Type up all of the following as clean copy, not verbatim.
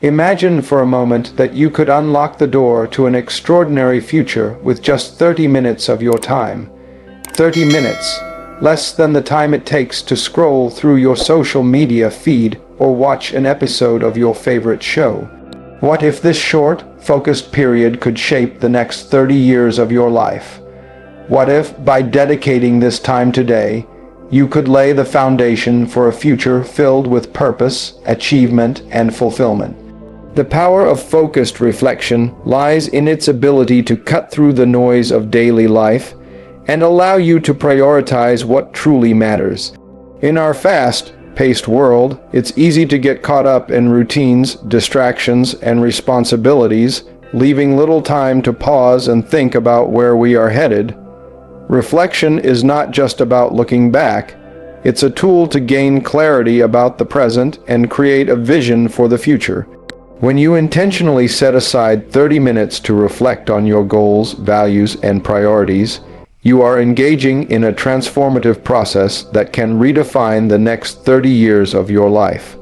Imagine for a moment that you could unlock the door to an extraordinary future with just 30 minutes of your time. 30 minutes, less than the time it takes to scroll through your social media feed or watch an episode of your favorite show. What if this short, focused period could shape the next 30 years of your life? What if, by dedicating this time today, you could lay the foundation for a future filled with purpose, achievement, and fulfillment? The power of focused reflection lies in its ability to cut through the noise of daily life and allow you to prioritize what truly matters. In our fast-paced world, it's easy to get caught up in routines, distractions, and responsibilities, leaving little time to pause and think about where we are headed. Reflection is not just about looking back. It's a tool to gain clarity about the present and create a vision for the future. When you intentionally set aside 30 minutes to reflect on your goals, values, and priorities, you are engaging in a transformative process that can redefine the next 30 years of your life.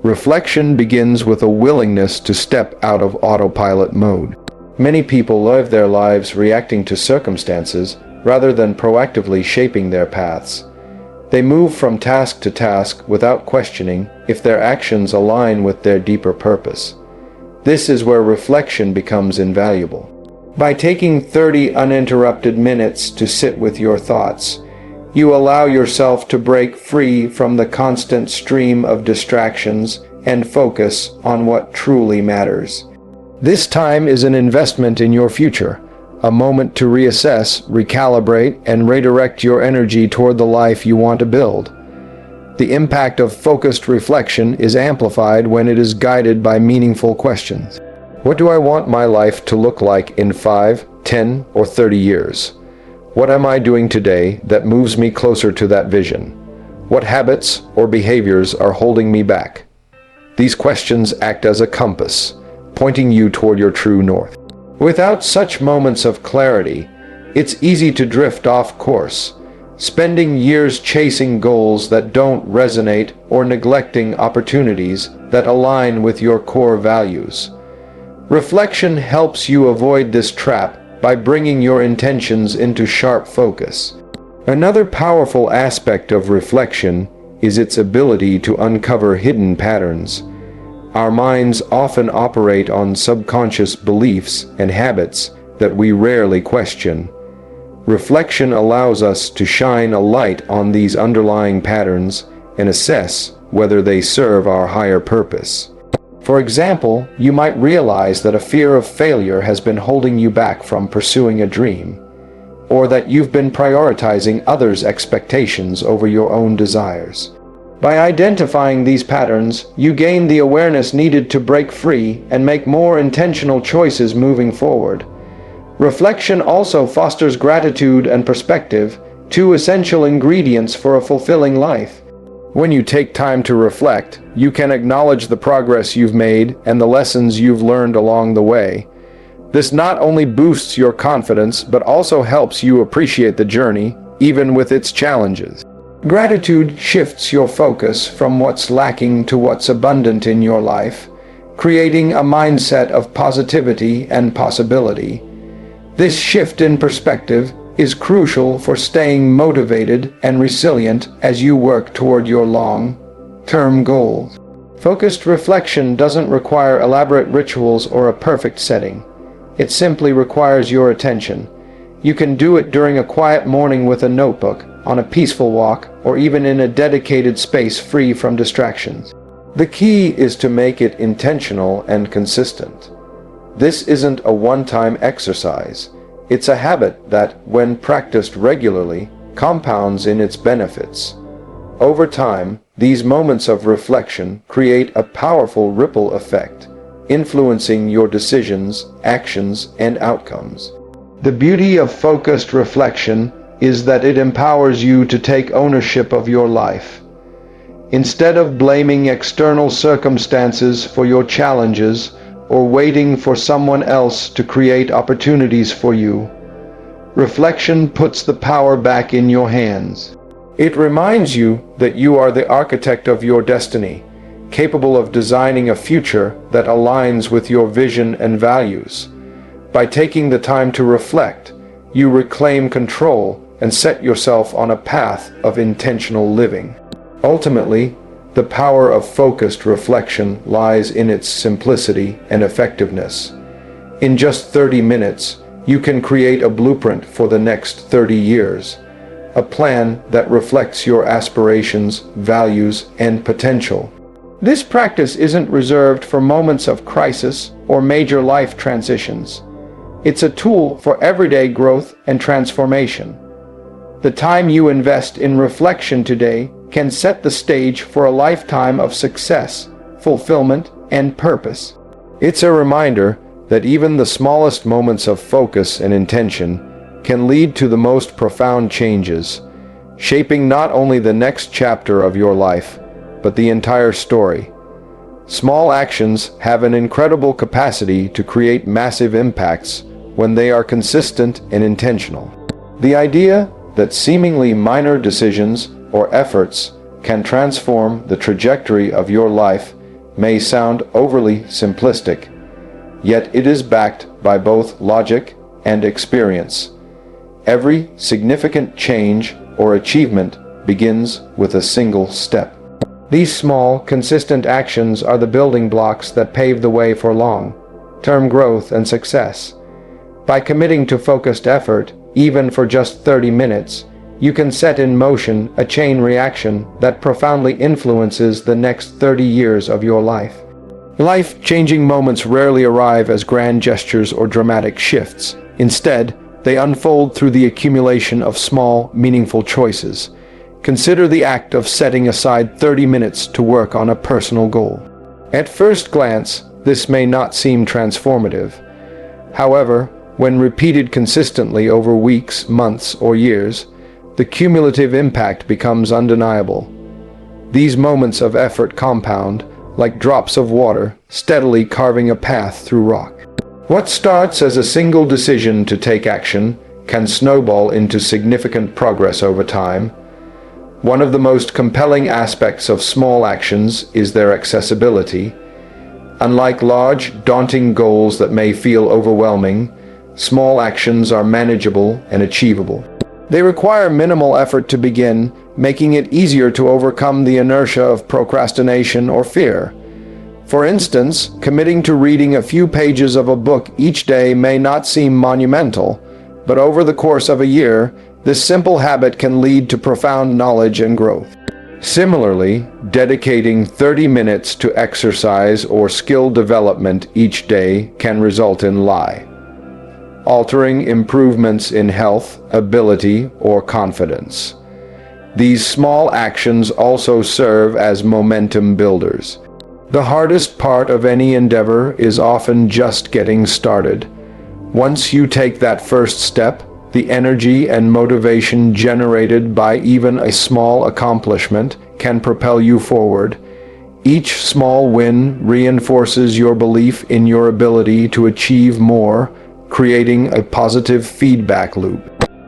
Reflection begins with a willingness to step out of autopilot mode. Many people live their lives reacting to circumstances rather than proactively shaping their paths. They move from task to task without questioning if their actions align with their deeper purpose. This is where reflection becomes invaluable. By taking 30 uninterrupted minutes to sit with your thoughts, you allow yourself to break free from the constant stream of distractions and focus on what truly matters. This time is an investment in your future, a moment to reassess, recalibrate, and redirect your energy toward the life you want to build. The impact of focused reflection is amplified when it is guided by meaningful questions. What do I want my life to look like in 5, 10, or 30 years? What am I doing today that moves me closer to that vision? What habits or behaviors are holding me back? These questions act as a compass, pointing you toward your true north. Without such moments of clarity, it's easy to drift off course, spending years chasing goals that don't resonate or neglecting opportunities that align with your core values. Reflection helps you avoid this trap by bringing your intentions into sharp focus. Another powerful aspect of reflection is its ability to uncover hidden patterns. Our minds often operate on subconscious beliefs and habits that we rarely question. Reflection allows us to shine a light on these underlying patterns and assess whether they serve our higher purpose. For example, you might realize that a fear of failure has been holding you back from pursuing a dream, or that you've been prioritizing others' expectations over your own desires. By identifying these patterns, you gain the awareness needed to break free and make more intentional choices moving forward. Reflection also fosters gratitude and perspective, two essential ingredients for a fulfilling life. When you take time to reflect, you can acknowledge the progress you've made and the lessons you've learned along the way. This not only boosts your confidence, but also helps you appreciate the journey, even with its challenges. Gratitude shifts your focus from what's lacking to what's abundant in your life, creating a mindset of positivity and possibility. This shift in perspective is crucial for staying motivated and resilient as you work toward your long-term goals. Focused reflection doesn't require elaborate rituals or a perfect setting. It simply requires your attention. You can do it during a quiet morning with a notebook, on a peaceful walk, or even in a dedicated space free from distractions. The key is to make it intentional and consistent. This isn't a one-time exercise. It's a habit that, when practiced regularly, compounds in its benefits. Over time, these moments of reflection create a powerful ripple effect, influencing your decisions, actions, and outcomes. The beauty of focused reflection is that it empowers you to take ownership of your life. Instead of blaming external circumstances for your challenges or waiting for someone else to create opportunities for you, reflection puts the power back in your hands. It reminds you that you are the architect of your destiny, capable of designing a future that aligns with your vision and values. By taking the time to reflect, you reclaim control and set yourself on a path of intentional living. Ultimately, the power of focused reflection lies in its simplicity and effectiveness. In just 30 minutes, you can create a blueprint for the next 30 years, a plan that reflects your aspirations, values, and potential. This practice isn't reserved for moments of crisis or major life transitions. It's a tool for everyday growth and transformation. The time you invest in reflection today can set the stage for a lifetime of success, fulfillment, and purpose. It's a reminder that even the smallest moments of focus and intention can lead to the most profound changes, shaping not only the next chapter of your life, but the entire story. Small actions have an incredible capacity to create massive impacts when they are consistent and intentional. The idea that seemingly minor decisions or efforts can transform the trajectory of your life may sound overly simplistic, yet it is backed by both logic and experience. Every significant change or achievement begins with a single step. These small, consistent actions are the building blocks that pave the way for long-term growth and success. By committing to focused effort, even for just 30 minutes, you can set in motion a chain reaction that profoundly influences the next 30 years of your life. Life-changing moments rarely arrive as grand gestures or dramatic shifts. Instead, they unfold through the accumulation of small, meaningful choices. Consider the act of setting aside 30 minutes to work on a personal goal. At first glance, this may not seem transformative. However, when repeated consistently over weeks, months, or years, the cumulative impact becomes undeniable. These moments of effort compound, like drops of water, steadily carving a path through rock. What starts as a single decision to take action can snowball into significant progress over time. One of the most compelling aspects of small actions is their accessibility. Unlike large, daunting goals that may feel overwhelming, small actions are manageable and achievable. They require minimal effort to begin, making it easier to overcome the inertia of procrastination or fear. For instance, committing to reading a few pages of a book each day may not seem monumental, but over the course of a year, this simple habit can lead to profound knowledge and growth. Similarly, dedicating 30 minutes to exercise or skill development each day can result in altering improvements in health, ability, or confidence. These small actions also serve as momentum builders. The hardest part of any endeavor is often just getting started. Once you take that first step, the energy and motivation generated by even a small accomplishment can propel you forward. Each small win reinforces your belief in your ability to achieve more, creating a positive feedback loop.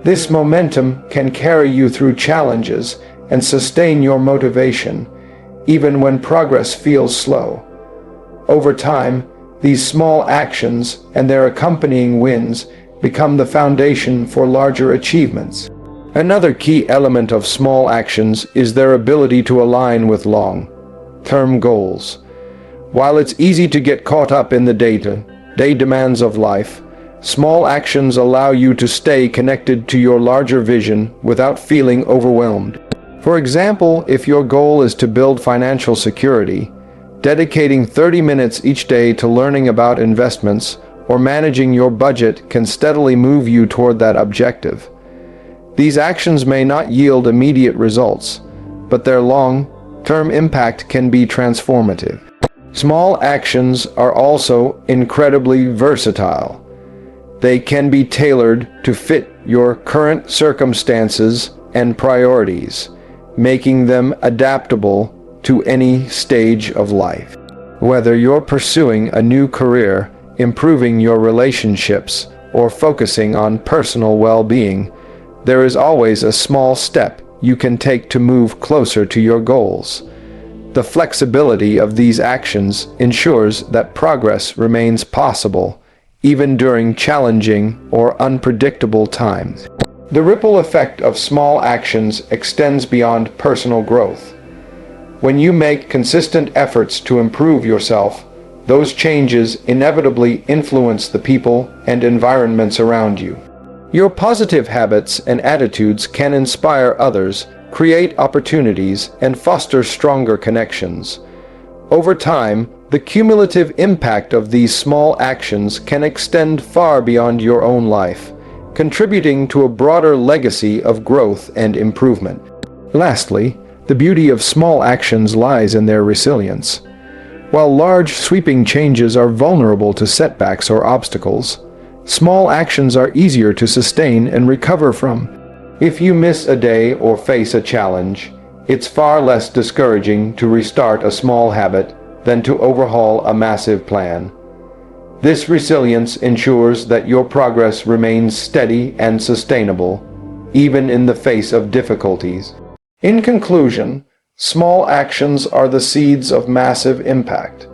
This momentum can carry you through challenges and sustain your motivation, even when progress feels slow. Over time, these small actions and their accompanying wins become the foundation for larger achievements. Another key element of small actions is their ability to align with long-term goals. While it's easy to get caught up in the day-to-day demands of life, small actions allow you to stay connected to your larger vision without feeling overwhelmed. For example, if your goal is to build financial security, dedicating 30 minutes each day to learning about investments or managing your budget can steadily move you toward that objective. These actions may not yield immediate results, but their long-term impact can be transformative. Small actions are also incredibly versatile. They can be tailored to fit your current circumstances and priorities, making them adaptable to any stage of life. Whether you're pursuing a new career, improving your relationships, or focusing on personal well-being, there is always a small step you can take to move closer to your goals. The flexibility of these actions ensures that progress remains possible, even during challenging or unpredictable times. The ripple effect of small actions extends beyond personal growth. When you make consistent efforts to improve yourself, those changes inevitably influence the people and environments around you. Your positive habits and attitudes can inspire others, create opportunities, and foster stronger connections. Over time, the cumulative impact of these small actions can extend far beyond your own life, contributing to a broader legacy of growth and improvement. Lastly, the beauty of small actions lies in their resilience. While large, sweeping changes are vulnerable to setbacks or obstacles, small actions are easier to sustain and recover from. If you miss a day or face a challenge, it's far less discouraging to restart a small habit than to overhaul a massive plan. This resilience ensures that your progress remains steady and sustainable, even in the face of difficulties. In conclusion, small actions are the seeds of massive impact.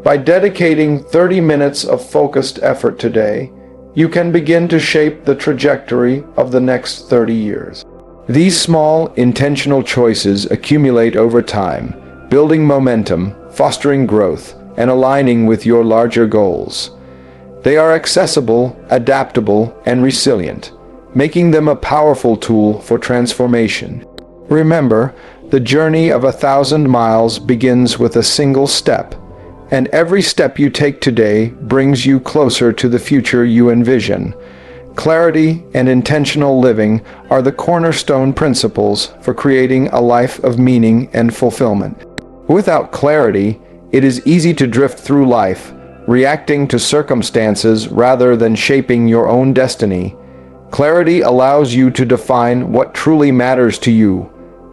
By dedicating 30 minutes of focused effort today, you can begin to shape the trajectory of the next 30 years. These small, intentional choices accumulate over time, building momentum, fostering growth, and aligning with your larger goals. They are accessible, adaptable, and resilient, making them a powerful tool for transformation. Remember, the journey of 1,000 miles begins with a single step, and every step you take today brings you closer to the future you envision. Clarity and intentional living are the cornerstone principles for creating a life of meaning and fulfillment. Without clarity, it is easy to drift through life, reacting to circumstances rather than shaping your own destiny. Clarity allows you to define what truly matters to you,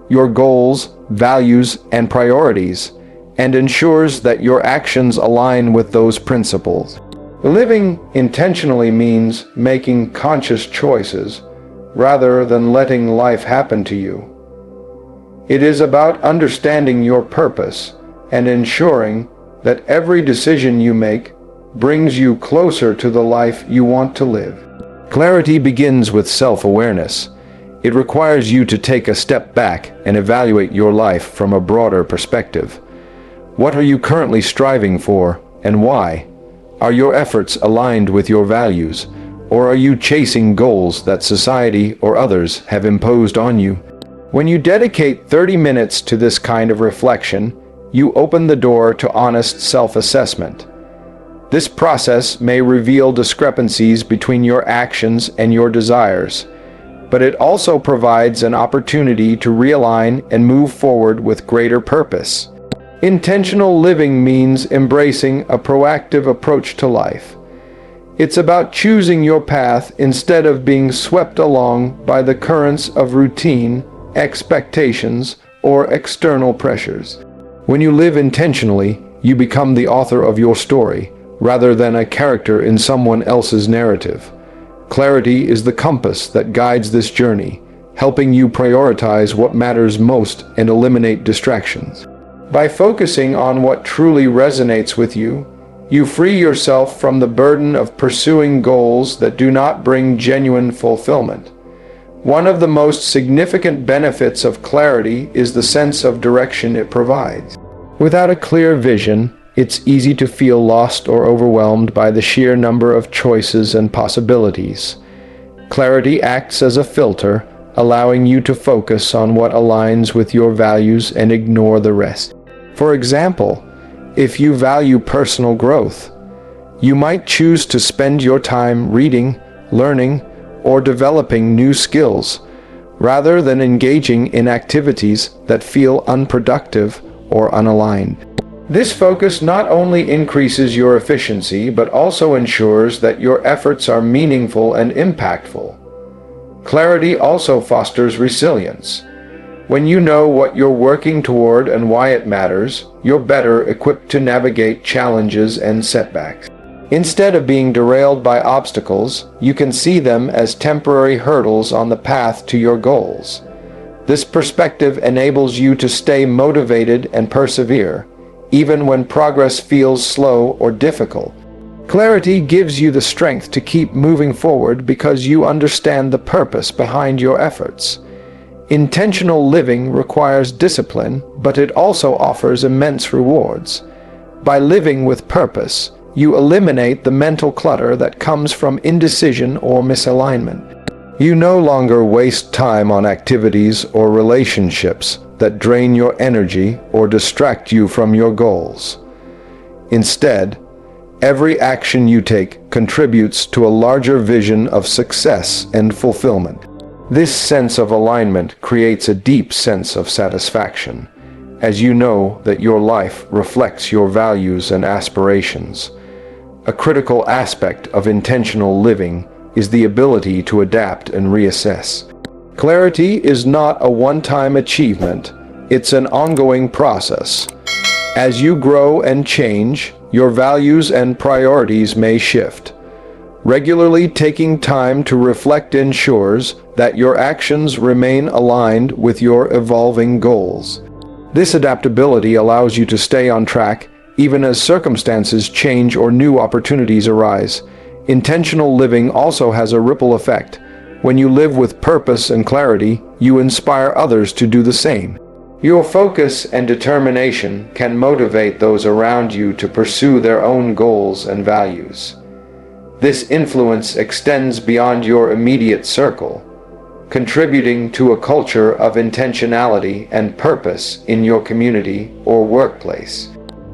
your goals, values, and priorities, and ensures that your actions align with those principles. Living intentionally means making conscious choices rather than letting life happen to you. It is about understanding your purpose and ensuring that every decision you make brings you closer to the life you want to live. Clarity begins with self-awareness. It requires you to take a step back and evaluate your life from a broader perspective. What are you currently striving for, and why? Are your efforts aligned with your values, or are you chasing goals that society or others have imposed on you? When you dedicate 30 minutes to this kind of reflection, you open the door to honest self-assessment. This process may reveal discrepancies between your actions and your desires, but it also provides an opportunity to realign and move forward with greater purpose. Intentional living means embracing a proactive approach to life. It's about choosing your path instead of being swept along by the currents of routine, expectations, or external pressures. When you live intentionally, you become the author of your story, rather than a character in someone else's narrative. Clarity is the compass that guides this journey, helping you prioritize what matters most and eliminate distractions. By focusing on what truly resonates with you, you free yourself from the burden of pursuing goals that do not bring genuine fulfillment. One of the most significant benefits of clarity is the sense of direction it provides. Without a clear vision, it's easy to feel lost or overwhelmed by the sheer number of choices and possibilities. Clarity acts as a filter, allowing you to focus on what aligns with your values and ignore the rest. For example, if you value personal growth, you might choose to spend your time reading, learning, or developing new skills, rather than engaging in activities that feel unproductive or unaligned. This focus not only increases your efficiency, but also ensures that your efforts are meaningful and impactful. Clarity also fosters resilience. When you know what you're working toward and why it matters, you're better equipped to navigate challenges and setbacks. Instead of being derailed by obstacles, you can see them as temporary hurdles on the path to your goals. This perspective enables you to stay motivated and persevere, even when progress feels slow or difficult. Clarity gives you the strength to keep moving forward because you understand the purpose behind your efforts. Intentional living requires discipline, but it also offers immense rewards. By living with purpose, you eliminate the mental clutter that comes from indecision or misalignment. You no longer waste time on activities or relationships that drain your energy or distract you from your goals. Instead, every action you take contributes to a larger vision of success and fulfillment. This sense of alignment creates a deep sense of satisfaction, as you know that your life reflects your values and aspirations. A critical aspect of intentional living is the ability to adapt and reassess. Clarity is not a one-time achievement, it's an ongoing process. As you grow and change, your values and priorities may shift. Regularly taking time to reflect ensures that your actions remain aligned with your evolving goals. This adaptability allows you to stay on track even as circumstances change or new opportunities arise. Intentional living also has a ripple effect. When you live with purpose and clarity, you inspire others to do the same. Your focus and determination can motivate those around you to pursue their own goals and values. This influence extends beyond your immediate circle, contributing to a culture of intentionality and purpose in your community or workplace.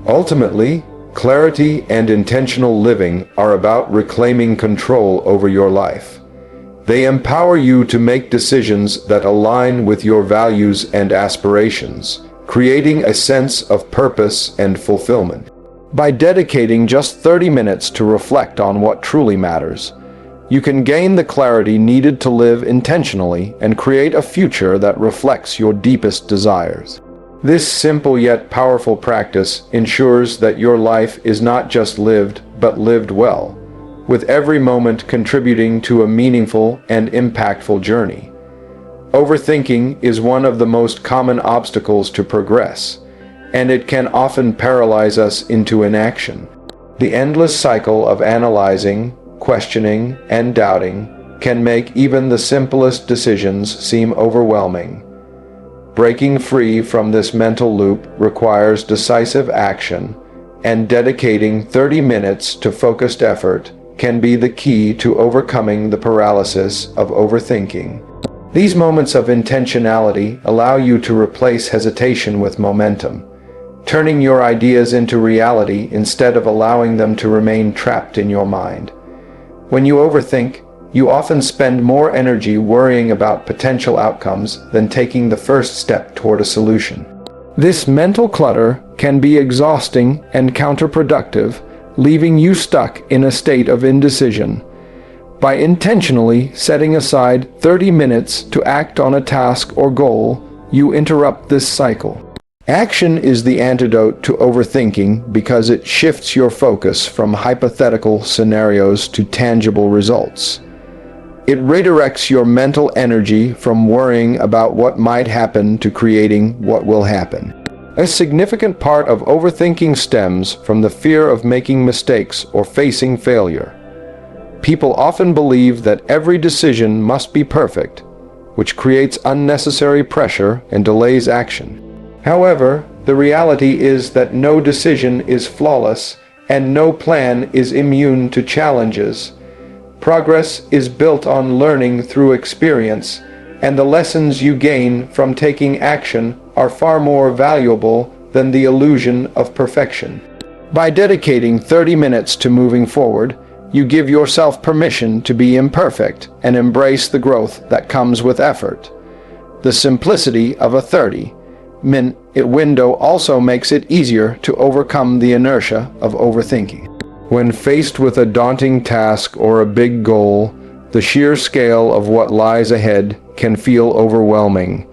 Ultimately, clarity and intentional living are about reclaiming control over your life. They empower you to make decisions that align with your values and aspirations, creating a sense of purpose and fulfillment. By dedicating just 30 minutes to reflect on what truly matters, you can gain the clarity needed to live intentionally and create a future that reflects your deepest desires. This simple yet powerful practice ensures that your life is not just lived, but lived well, with every moment contributing to a meaningful and impactful journey. Overthinking is one of the most common obstacles to progress, and it can often paralyze us into inaction. The endless cycle of analyzing, questioning, and doubting can make even the simplest decisions seem overwhelming. Breaking free from this mental loop requires decisive action, and dedicating 30 minutes to focused effort can be the key to overcoming the paralysis of overthinking. These moments of intentionality allow you to replace hesitation with momentum, turning your ideas into reality instead of allowing them to remain trapped in your mind. When you overthink, you often spend more energy worrying about potential outcomes than taking the first step toward a solution. This mental clutter can be exhausting and counterproductive, leaving you stuck in a state of indecision. By intentionally setting aside 30 minutes to act on a task or goal, you interrupt this cycle. Action is the antidote to overthinking because it shifts your focus from hypothetical scenarios to tangible results. It redirects your mental energy from worrying about what might happen to creating what will happen. A significant part of overthinking stems from the fear of making mistakes or facing failure. People often believe that every decision must be perfect, which creates unnecessary pressure and delays action. However, the reality is that no decision is flawless and no plan is immune to challenges. Progress is built on learning through experience, and the lessons you gain from taking action are far more valuable than the illusion of perfection. By dedicating 30 minutes to moving forward, you give yourself permission to be imperfect and embrace the growth that comes with effort. The simplicity of a 30-minute window also makes it easier to overcome the inertia of overthinking. When faced with a daunting task or a big goal, the sheer scale of what lies ahead can feel overwhelming.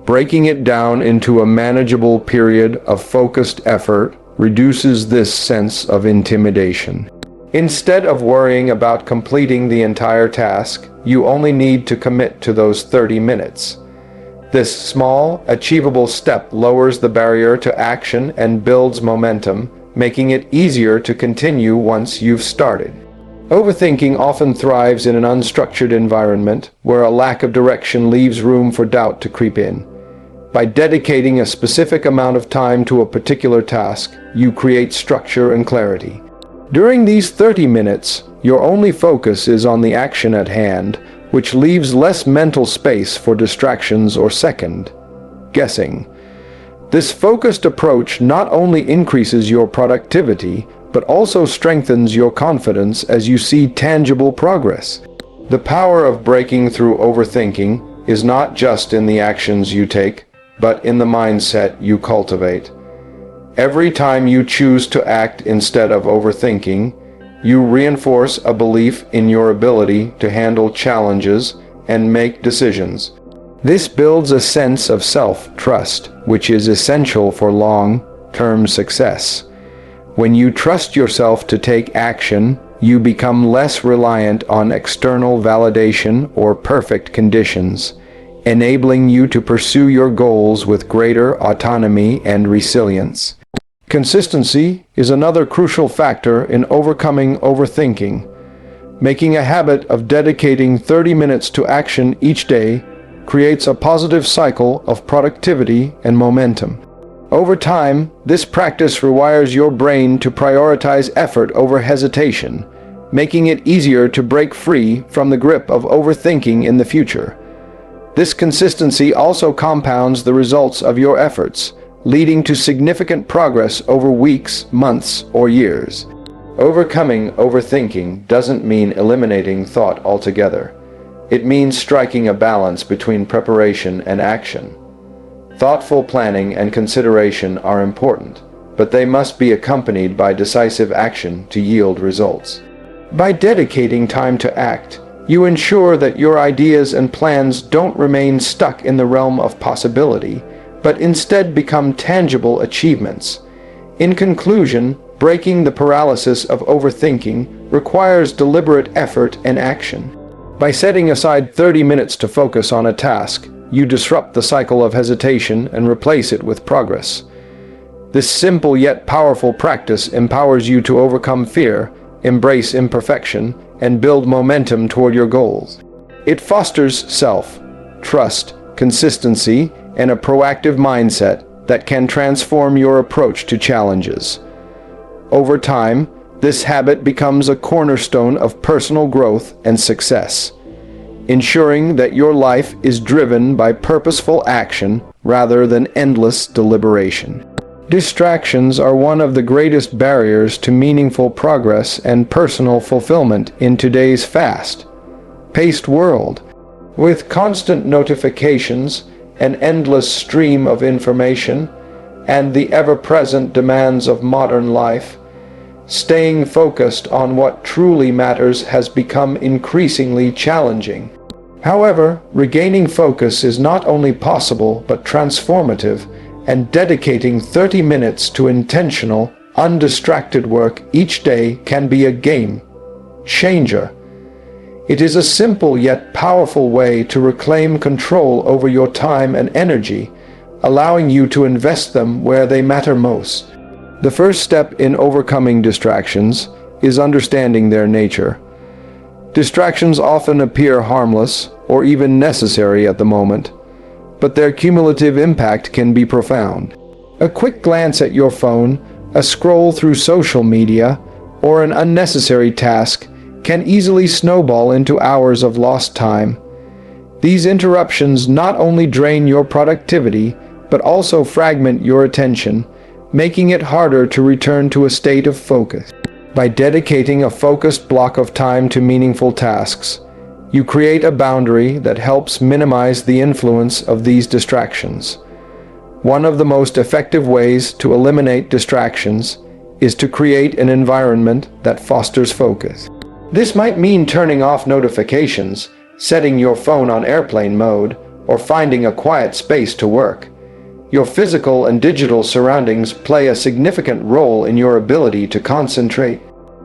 Breaking it down into a manageable period of focused effort reduces this sense of intimidation. Instead of worrying about completing the entire task, you only need to commit to those 30 minutes. This small, achievable step lowers the barrier to action and builds momentum, making it easier to continue once you've started. Overthinking often thrives in an unstructured environment where a lack of direction leaves room for doubt to creep in. By dedicating a specific amount of time to a particular task, you create structure and clarity. During these 30 minutes, your only focus is on the action at hand, which leaves less mental space for distractions or second guessing. This focused approach not only increases your productivity, but also strengthens your confidence as you see tangible progress. The power of breaking through overthinking is not just in the actions you take, but in the mindset you cultivate. Every time you choose to act instead of overthinking, you reinforce a belief in your ability to handle challenges and make decisions. This builds a sense of self-trust, which is essential for long-term success. When you trust yourself to take action, you become less reliant on external validation or perfect conditions, enabling you to pursue your goals with greater autonomy and resilience. Consistency is another crucial factor in overcoming overthinking. Making a habit of dedicating 30 minutes to action each day creates a positive cycle of productivity and momentum. Over time, this practice rewires your brain to prioritize effort over hesitation, making it easier to break free from the grip of overthinking in the future. This consistency also compounds the results of your efforts, leading to significant progress over weeks, months, or years. Overcoming overthinking doesn't mean eliminating thought altogether. It means striking a balance between preparation and action. Thoughtful planning and consideration are important, but they must be accompanied by decisive action to yield results. By dedicating time to act, you ensure that your ideas and plans don't remain stuck in the realm of possibility, but instead become tangible achievements. In conclusion, breaking the paralysis of overthinking requires deliberate effort and action. By setting aside 30 minutes to focus on a task, you disrupt the cycle of hesitation and replace it with progress. This simple yet powerful practice empowers you to overcome fear, embrace imperfection, and build momentum toward your goals. It fosters self-trust, consistency, and a proactive mindset that can transform your approach to challenges. Over time, this habit becomes a cornerstone of personal growth and success, ensuring that your life is driven by purposeful action rather than endless deliberation. Distractions are one of the greatest barriers to meaningful progress and personal fulfillment in today's fast-paced world. With constant notifications, an endless stream of information, and the ever-present demands of modern life, staying focused on what truly matters has become increasingly challenging. However, regaining focus is not only possible but transformative, and dedicating 30 minutes to intentional, undistracted work each day can be a game changer. It is a simple yet powerful way to reclaim control over your time and energy, allowing you to invest them where they matter most. The first step in overcoming distractions is understanding their nature. Distractions often appear harmless or even necessary at the moment, but their cumulative impact can be profound. A quick glance at your phone, a scroll through social media, or an unnecessary task can easily snowball into hours of lost time. These interruptions not only drain your productivity, but also fragment your attention, making it harder to return to a state of focus. By dedicating a focused block of time to meaningful tasks, you create a boundary that helps minimize the influence of these distractions. One of the most effective ways to eliminate distractions is to create an environment that fosters focus. This might mean turning off notifications, setting your phone on airplane mode, or finding a quiet space to work. Your physical and digital surroundings play a significant role in your ability to concentrate.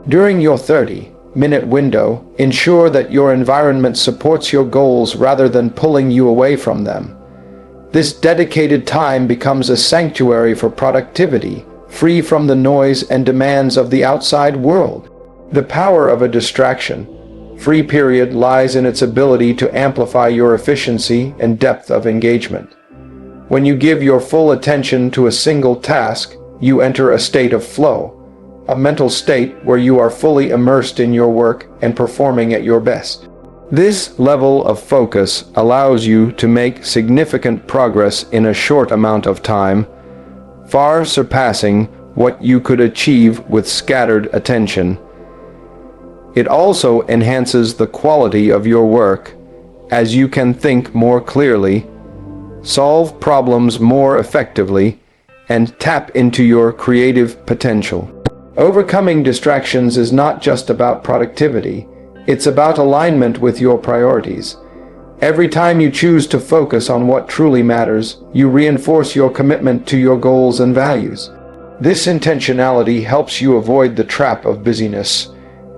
During your 30-minute window, ensure that your environment supports your goals rather than pulling you away from them. This dedicated time becomes a sanctuary for productivity, free from the noise and demands of the outside world. The power of a distraction-free period lies in its ability to amplify your efficiency and depth of engagement. When you give your full attention to a single task, you enter a state of flow, a mental state where you are fully immersed in your work and performing at your best. This level of focus allows you to make significant progress in a short amount of time, far surpassing what you could achieve with scattered attention. It also enhances the quality of your work, as you can think more clearly, solve problems more effectively, and tap into your creative potential. Overcoming distractions is not just about productivity, it's about alignment with your priorities. Every time you choose to focus on what truly matters, you reinforce your commitment to your goals and values. This intentionality helps you avoid the trap of busyness,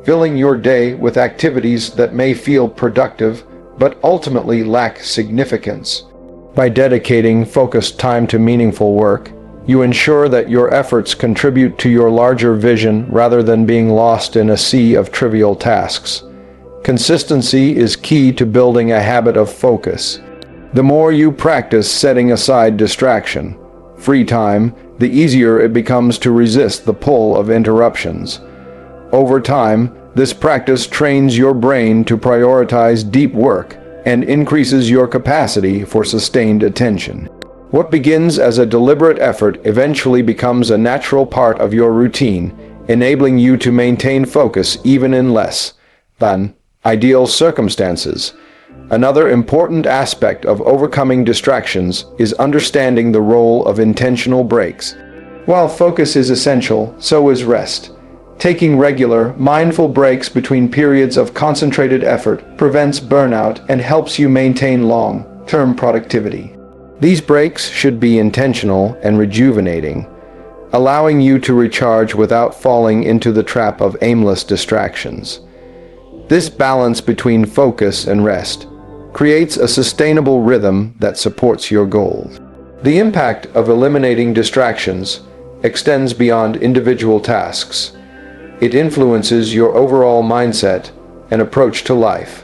filling your day with activities that may feel productive but ultimately lack significance. By dedicating focused time to meaningful work, you ensure that your efforts contribute to your larger vision rather than being lost in a sea of trivial tasks. Consistency is key to building a habit of focus. The more you practice setting aside distraction-free time, the easier it becomes to resist the pull of interruptions. Over time, this practice trains your brain to prioritize deep work and increases your capacity for sustained attention. What begins as a deliberate effort eventually becomes a natural part of your routine, enabling you to maintain focus even in less than ideal circumstances. Another important aspect of overcoming distractions is understanding the role of intentional breaks. While focus is essential, so is rest. Taking regular, mindful breaks between periods of concentrated effort prevents burnout and helps you maintain long-term productivity. These breaks should be intentional and rejuvenating, allowing you to recharge without falling into the trap of aimless distractions. This balance between focus and rest creates a sustainable rhythm that supports your goals. The impact of eliminating distractions extends beyond individual tasks. It influences your overall mindset and approach to life.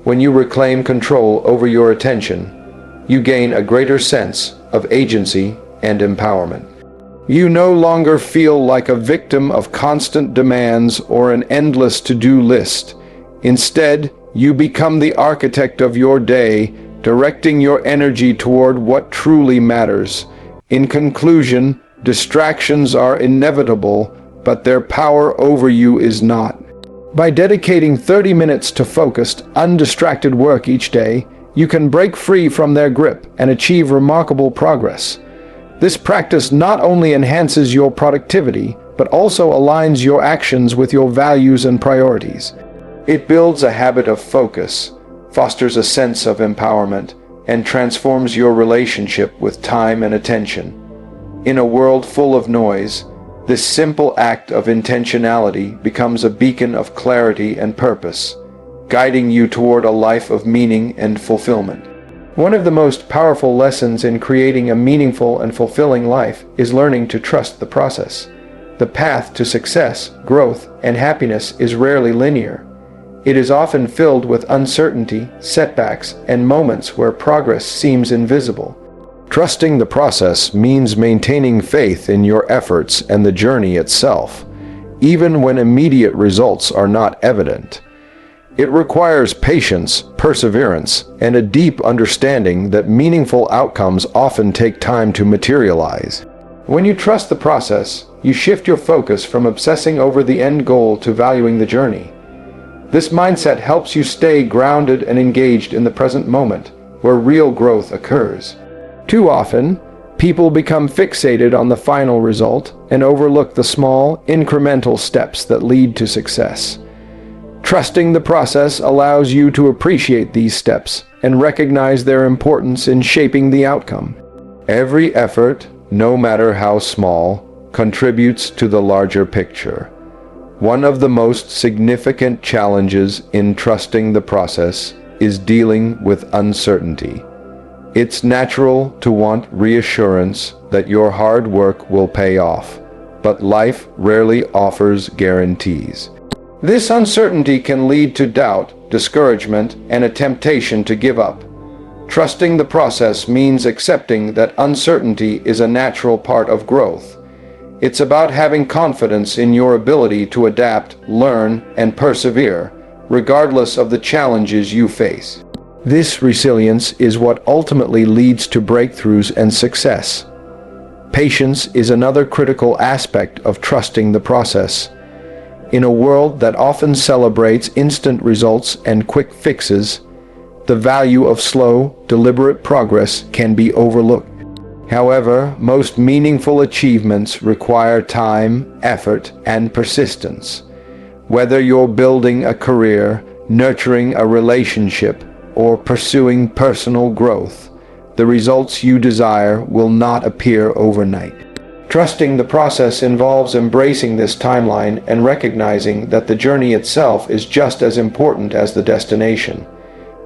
When you reclaim control over your attention, you gain a greater sense of agency and empowerment. You no longer feel like a victim of constant demands or an endless to-do list. Instead, you become the architect of your day, directing your energy toward what truly matters. In conclusion, distractions are inevitable, but their power over you is not. By dedicating 30 minutes to focused, undistracted work each day, you can break free from their grip and achieve remarkable progress. This practice not only enhances your productivity, but also aligns your actions with your values and priorities. It builds a habit of focus, fosters a sense of empowerment, and transforms your relationship with time and attention. In a world full of noise, this simple act of intentionality becomes a beacon of clarity and purpose, guiding you toward a life of meaning and fulfillment. One of the most powerful lessons in creating a meaningful and fulfilling life is learning to trust the process. The path to success, growth, and happiness is rarely linear. It is often filled with uncertainty, setbacks, and moments where progress seems invisible. Trusting the process means maintaining faith in your efforts and the journey itself, even when immediate results are not evident. It requires patience, perseverance, and a deep understanding that meaningful outcomes often take time to materialize. When you trust the process, you shift your focus from obsessing over the end goal to valuing the journey. This mindset helps you stay grounded and engaged in the present moment, where real growth occurs. Too often, people become fixated on the final result and overlook the small, incremental steps that lead to success. Trusting the process allows you to appreciate these steps and recognize their importance in shaping the outcome. Every effort, no matter how small, contributes to the larger picture. One of the most significant challenges in trusting the process is dealing with uncertainty. It's natural to want reassurance that your hard work will pay off, but life rarely offers guarantees. This uncertainty can lead to doubt, discouragement, and a temptation to give up. Trusting the process means accepting that uncertainty is a natural part of growth. It's about having confidence in your ability to adapt, learn, and persevere, regardless of the challenges you face. This resilience is what ultimately leads to breakthroughs and success. Patience is another critical aspect of trusting the process. In a world that often celebrates instant results and quick fixes, the value of slow, deliberate progress can be overlooked. However, most meaningful achievements require time, effort, and persistence. Whether you're building a career, nurturing a relationship, or pursuing personal growth, the results you desire will not appear overnight. Trusting the process involves embracing this timeline and recognizing that the journey itself is just as important as the destination.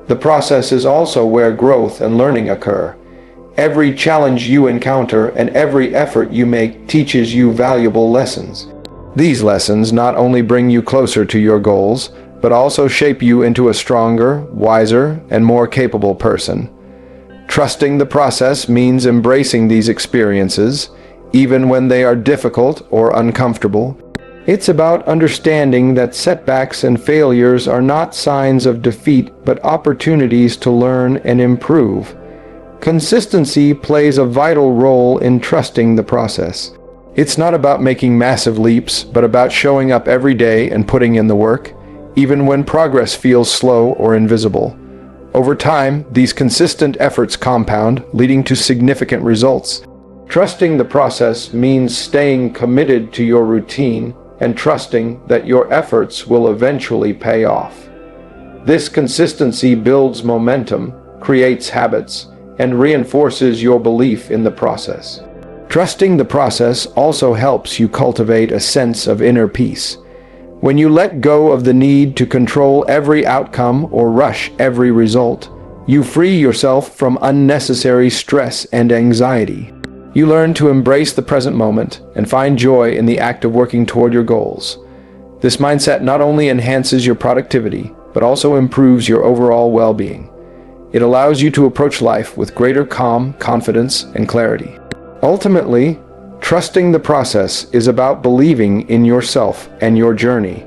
The process is also where growth and learning occur. Every challenge you encounter and every effort you make teaches you valuable lessons. These lessons not only bring you closer to your goals, but also shape you into a stronger, wiser, and more capable person. Trusting the process means embracing these experiences, even when they are difficult or uncomfortable. It's about understanding that setbacks and failures are not signs of defeat, but opportunities to learn and improve. Consistency plays a vital role in trusting the process. It's not about making massive leaps, but about showing up every day and putting in the work, even when progress feels slow or invisible. Over time, these consistent efforts compound, leading to significant results. Trusting the process means staying committed to your routine and trusting that your efforts will eventually pay off. This consistency builds momentum, creates habits, and reinforces your belief in the process. Trusting the process also helps you cultivate a sense of inner peace. When you let go of the need to control every outcome or rush every result, you free yourself from unnecessary stress and anxiety. You learn to embrace the present moment and find joy in the act of working toward your goals. This mindset not only enhances your productivity, but also improves your overall well-being. It allows you to approach life with greater calm, confidence, and clarity. Ultimately, trusting the process is about believing in yourself and your journey.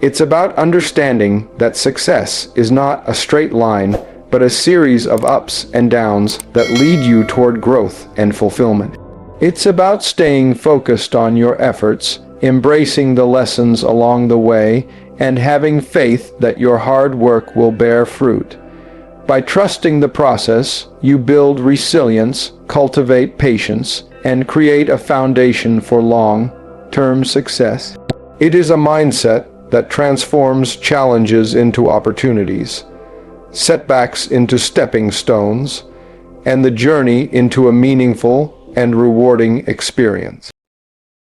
It's about understanding that success is not a straight line, but a series of ups and downs that lead you toward growth and fulfillment. It's about staying focused on your efforts, embracing the lessons along the way, and having faith that your hard work will bear fruit. By trusting the process, you build resilience, cultivate patience, and create a foundation for long-term success. It is a mindset that transforms challenges into opportunities, setbacks into stepping stones, and the journey into a meaningful and rewarding experience.